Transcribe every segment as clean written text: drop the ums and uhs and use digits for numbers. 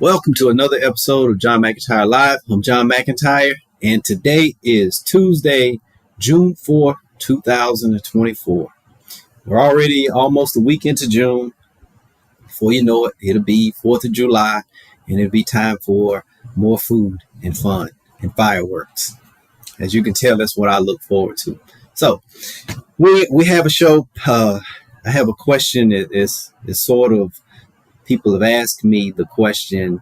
Welcome to another episode of John McEntyre Live. I'm John McEntyre, and today is Tuesday, June 4th, 2024. We're already almost a week into June. Before you know it, it'll be 4th of July, and it'll be time for more food and fun and fireworks. As you can tell, that's what I look forward to. So, we have a show. I have a question. It's sort of, people have asked me the question,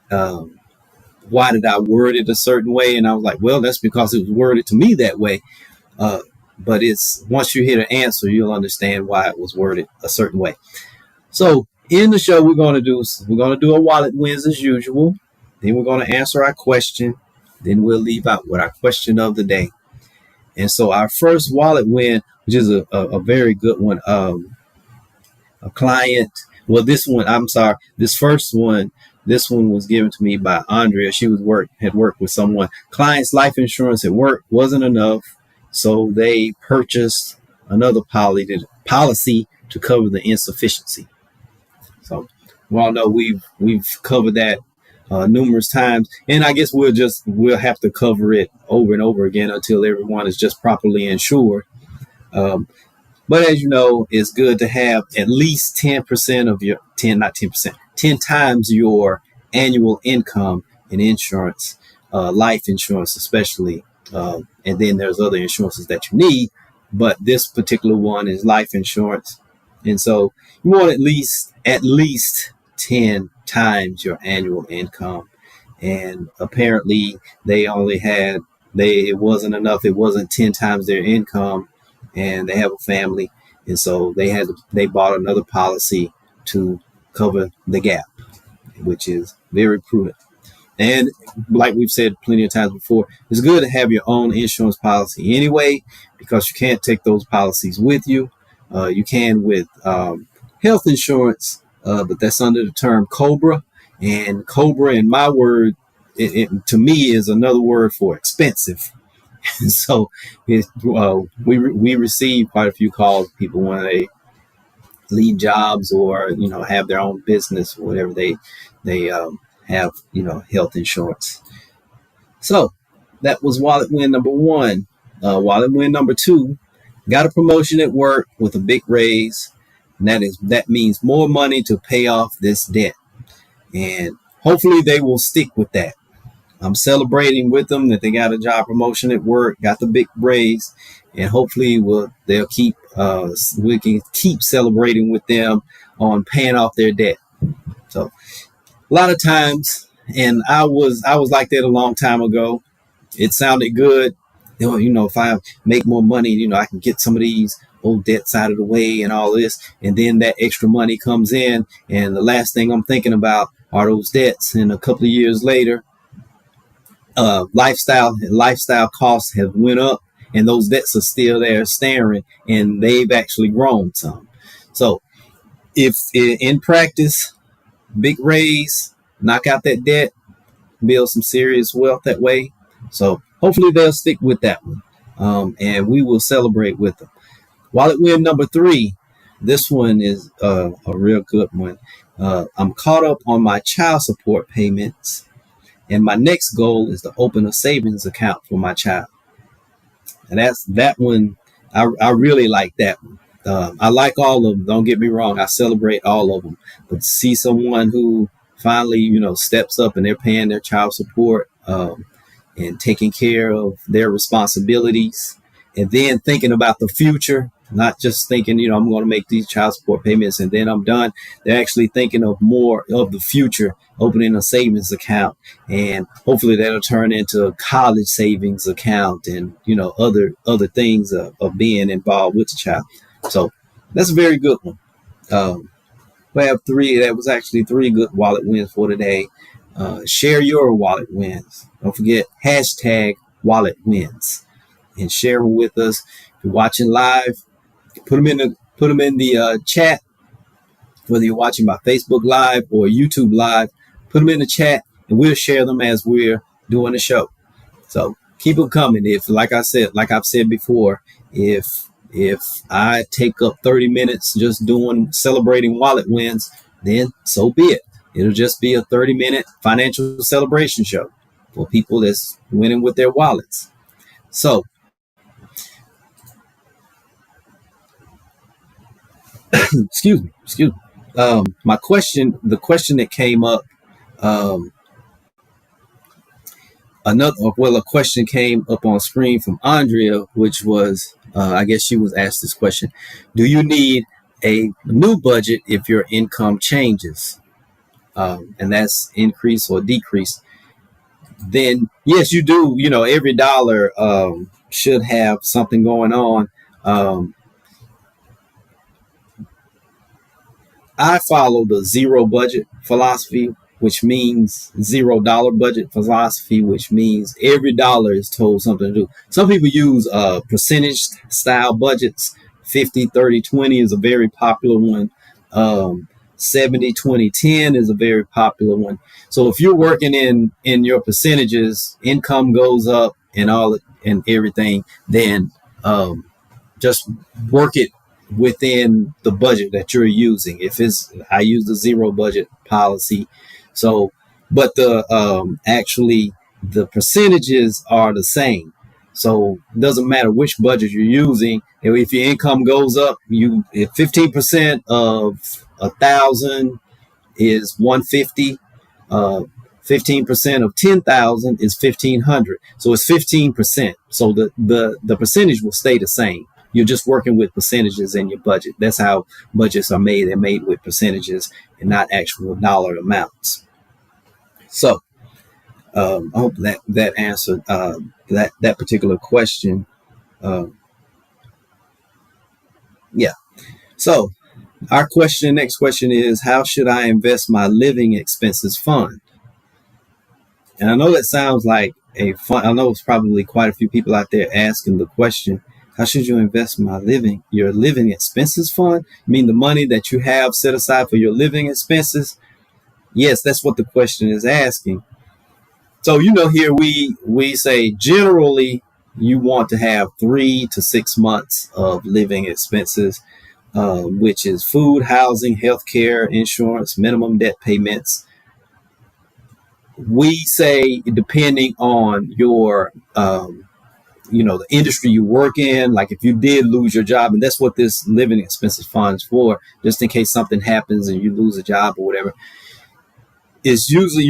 why did I word it a certain way? And I was like, well, that's because it was worded to me that way. But it's once you hear the answer, you'll understand why it was worded a certain way. So in the show, we're going to do a wallet wins as usual. Then we're going to answer our question. Then we'll leave out with our question of the day. And so our first wallet win, which is a very good one, a client. Well, this first one was given to me by Andrea. She had worked with someone. Client's life insurance at work wasn't enough, so they purchased another policy to cover the insufficiency. So we all know we've covered that numerous times, and I guess we'll have to cover it over and over again until everyone is just properly insured. But as you know, it's good to have at least 10% of your 10 times your annual income in insurance, life insurance especially. And then there's other insurances that you need, but this particular one is life insurance. And so you want at least 10 times your annual income. And apparently it wasn't enough. It wasn't 10 times their income. And they have a family, and so they bought another policy to cover the gap, which is very prudent. And like we've said plenty of times before, it's good to have your own insurance policy anyway, because you can't take those policies with you. You can with health insurance, but that's under the term COBRA. And COBRA, in my word, it to me is another word for expensive. And so we receive quite a few calls, people when they leave jobs or, have their own business or whatever, they have, health insurance. So that was wallet win number one. Wallet win number two, got a promotion at work with a big raise. And that means more money to pay off this debt. And hopefully they will stick with that. I'm celebrating with them that they got a job promotion at work, got the big raise, and hopefully we can keep celebrating with them on paying off their debt. So a lot of times, and I was like that a long time ago. It sounded good. If I make more money, I can get some of these old debts out of the way and all this. And then that extra money comes in, and the last thing I'm thinking about are those debts. And a couple of years later, lifestyle costs have went up, and those debts are still there staring, and they've actually grown some. So if in practice, big raise, knock out that debt, build some serious wealth that way. So hopefully they'll stick with that one, and we will celebrate with them. Wallet win number three, this one is a real good one. I'm caught up on my child support payments, and my next goal is to open a savings account for my child. And that's that one. I really like that one. I like all of them. Don't get me wrong. I celebrate all of them. But to see someone who finally, steps up and they're paying their child support and taking care of their responsibilities, and then thinking about the future, not just thinking, I'm going to make these child support payments and then I'm done. They're actually thinking of more of the future, opening a savings account, and hopefully that'll turn into a college savings account and, other things of being involved with the child. So that's a very good one. We have that was actually three good wallet wins for today. Share your wallet wins. Don't forget #wallet wins and share them with us. If you're watching live, put them in the chat, whether you're watching my Facebook Live or YouTube Live. Put them in the chat, and we'll share them as we're doing the show. So keep them coming. Like I've said before, if I take up 30 minutes just celebrating wallet wins, then so be it. It'll just be a 30-minute financial celebration show for people that's winning with their wallets. So, excuse me. My question, the question that came up, um, a question came up on screen from Andrea, which was, I guess she was asked this question: do you need a new budget if your income changes? And that's increase or decrease. Then yes, you do. Every dollar should have something going on. Um, I follow the zero budget philosophy, which means $0 budget philosophy, which means every dollar is told something to do. Some people use percentage style budgets. 50, 30, 20 is a very popular one. 70, 20, 10 is a very popular one. So if you're working in your percentages, income goes up and everything, then just work it within the budget that you're using. I use the zero budget policy. So, but actually the percentages are the same. So it doesn't matter which budget you're using. If your income goes up, if 15% of 1,000 is 150, 15% of 10,000 is 1,500. So it's 15%. So the percentage will stay the same. You're just working with percentages in your budget. That's how budgets are made. They're made with percentages and not actual dollar amounts. So I hope that answered that particular question. Yeah. So our next question is, how should I invest my living expenses fund? And I know that sounds like I know it's probably quite a few people out there asking the question, how should you invest your living expenses fund? You mean the money that you have set aside for your living expenses? Yes, that's what the question is asking. So, here we say generally you want to have 3 to 6 months of living expenses, which is food, housing, healthcare, insurance, minimum debt payments. We say, depending on your, the industry you work in, like if you did lose your job, and that's what this living expenses fund is for, just in case something happens and you lose a job or whatever. It's usually,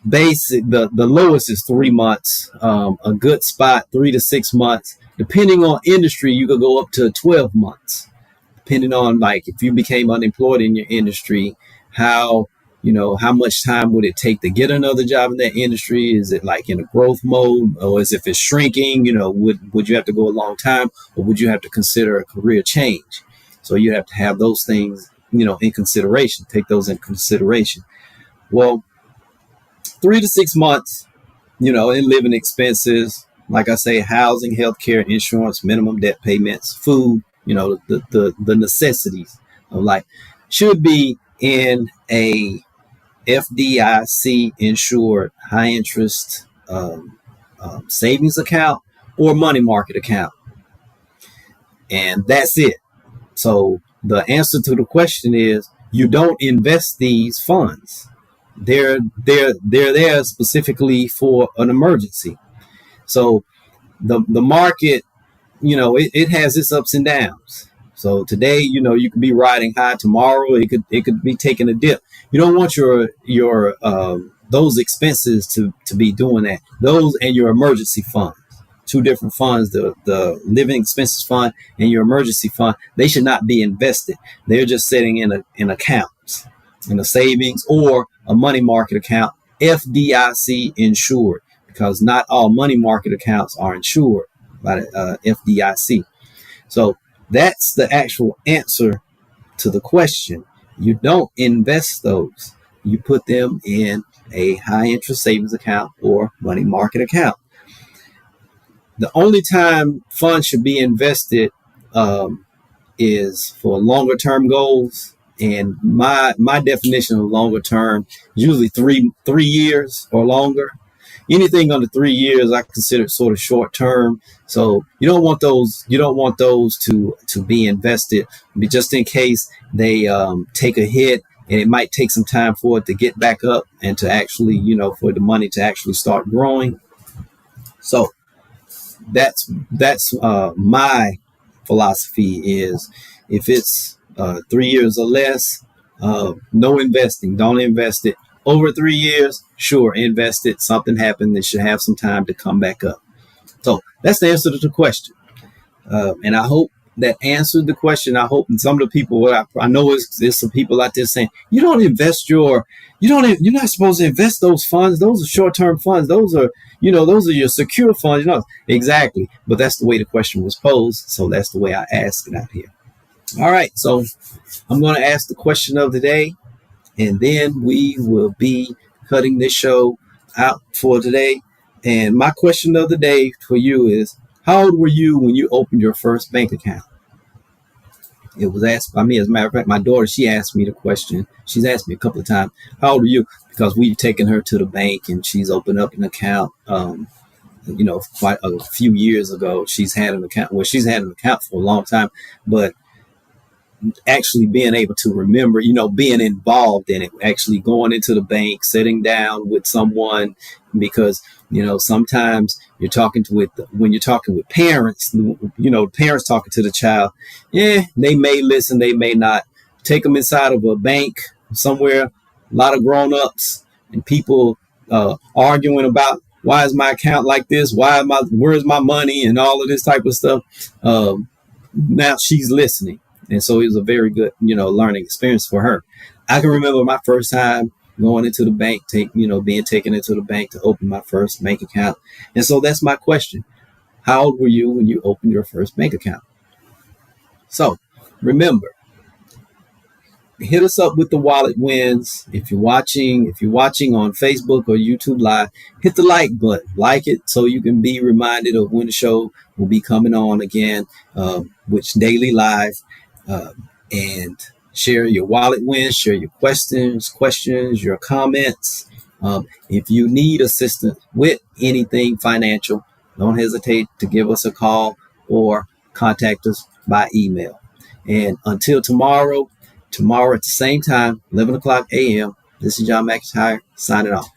basic, the lowest is 3 months, a good spot, 3 to 6 months. Depending on industry, you could go up to 12 months, depending on, like, if you became unemployed in your industry, how much time would it take to get another job in that industry? Is it like in a growth mode, or as if it's shrinking? Would you have to go a long time, or would you have to consider a career change? So you have to have those things, in consideration, take those in consideration. Well, 3 to 6 months, in living expenses, like I say, housing, healthcare, insurance, minimum debt payments, food, the necessities of life should be in a FDIC insured high interest savings account or money market account. And that's it. So the answer to the question is, you don't invest these funds. They're there specifically for an emergency. So the market, it has its ups and downs. So today, you could be riding high. Tomorrow, it could be taking a dip. You don't want your those expenses to be doing that. Those and your emergency funds, two different funds, the living expenses fund and your emergency fund, they should not be invested. They're just sitting in accounts, in a savings or a money market account, FDIC insured, because not all money market accounts are insured by the FDIC. So that's the actual answer to the question. You don't invest those. You put them in a high interest savings account or money market account. The only time funds should be invested is for longer term goals. And my definition of longer term is usually three years or longer. Anything under 3 years, I consider sort of short term. So you don't want those. You don't want those to be invested, just in case they take a hit and it might take some time for it to get back up and to actually, for the money to actually start growing. So that's my philosophy is if it's 3 years or less, no investing. Don't invest it. Over 3 years, sure, invest it. Something happened. It should have some time to come back up. So that's the answer to the question. And I hope that answered the question. I hope some of the people, I know there's some people out there saying, you're not supposed to invest those funds. Those are short-term funds. Those are your secure funds. Exactly. But that's the way the question was posed. So that's the way I ask it out here. All right. So I'm going to ask the question of the day, and then we will be cutting this show out for today. And my question of the day for you is, how old were you when you opened your first bank account? It was asked by me. As a matter of fact, my daughter, she asked me the question. She's asked me a couple of times, how old are you? Because we've taken her to the bank and she's opened up an account. Quite a few years ago, she's had an account. Well, she's had an account for a long time, but actually being able to remember, being involved in it, actually going into the bank, sitting down with someone, because, sometimes when you're talking with parents, parents talking to the child, they may listen, they may not. Take them inside of a bank somewhere, a lot of grown-ups and people arguing about, why is my account like this? Where's my money? And all of this type of stuff. Now she's listening. And so it was a very good, learning experience for her. I can remember my first time going into the bank, being taken into the bank to open my first bank account. And so that's my question. How old were you when you opened your first bank account? So remember, hit us up with the wallet wins. If you're watching on Facebook or YouTube Live, hit the like button, like it, so you can be reminded of when the show will be coming on again, which daily live. And share your wallet wins, share your questions, your comments. If you need assistance with anything financial, don't hesitate to give us a call or contact us by email. And until tomorrow at the same time, 11 o'clock a.m., this is John McEntyre signing off.